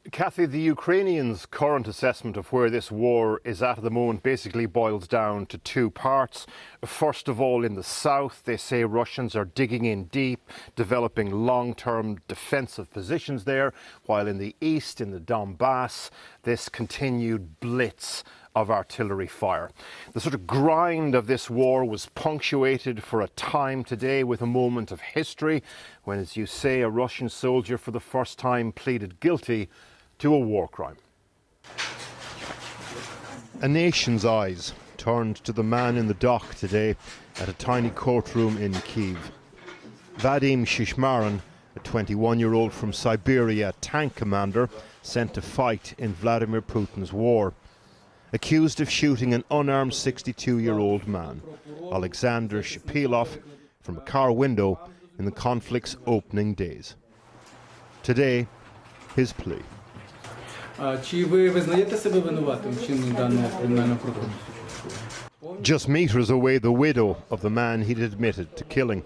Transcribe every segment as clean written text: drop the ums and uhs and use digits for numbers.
Kathy, the Ukrainians' current assessment of where this war is at the moment basically boils down to two parts. First of all, in the south, they say Russians are digging in deep, developing long-term defensive positions there, while in the east, in the Donbass, this continued blitz of artillery fire. The sort of grind of this war was punctuated for a time today with a moment of history when, as you say, a Russian soldier for the first time pleaded guilty to a war crime. A nation's eyes turned to the man in the dock today at a tiny courtroom in Kyiv. Vadim Shishmarin, a 21-year-old from Siberia tank commander sent to fight in Vladimir Putin's war, accused of shooting an unarmed 62-year-old man, Alexander Shapilov, from a car window in the conflict's opening days. Today, his plea. Just meters away, the widow of the man he'd admitted to killing.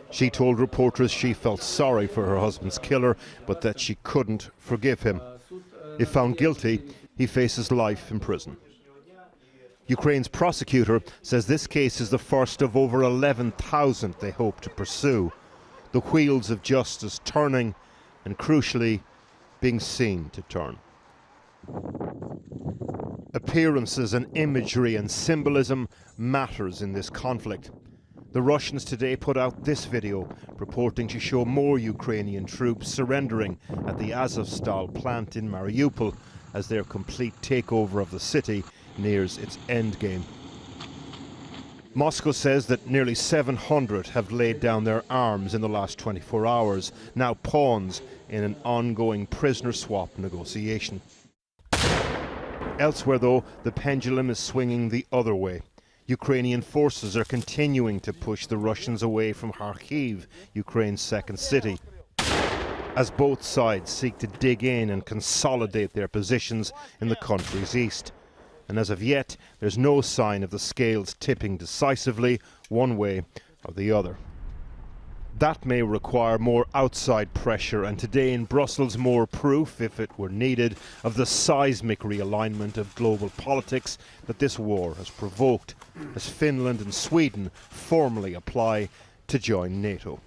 She told reporters she felt sorry for her husband's killer, but that she couldn't forgive him. If found guilty, he faces life in prison. Ukraine's prosecutor says this case is the first of over 11,000 they hope to pursue. The wheels of justice turning and, crucially, being seen to turn. Appearances and imagery and symbolism matters in this conflict. The Russians today put out this video purporting to show more Ukrainian troops surrendering at the Azovstal plant in Mariupol as their complete takeover of the city nears its endgame. Moscow says that nearly 700 have laid down their arms in the last 24 hours, now pawns in an ongoing prisoner swap negotiation. Elsewhere, though, the pendulum is swinging the other way. Ukrainian forces are continuing to push the Russians away from Kyiv, Ukraine's second city, as both sides seek to dig in and consolidate their positions in the country's east. And as of yet, there's no sign of the scales tipping decisively one way or the other. That may require more outside pressure, and today in Brussels more proof, if it were needed, of the seismic realignment of global politics that this war has provoked, as Finland and Sweden formally apply to join NATO.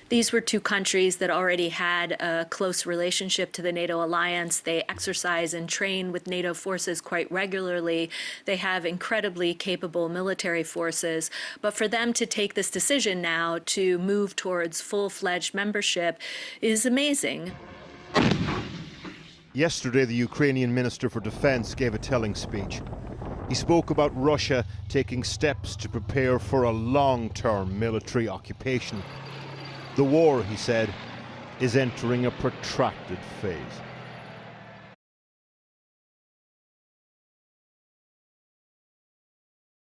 These were two countries that already had a close relationship to the NATO alliance. They exercise and train with NATO forces quite regularly. They have incredibly capable military forces. But for them to take this decision now to move towards full-fledged membership is amazing. Yesterday, the Ukrainian Minister for Defense gave a telling speech. He spoke about Russia taking steps to prepare for a long-term military occupation. The war, he said, is entering a protracted phase.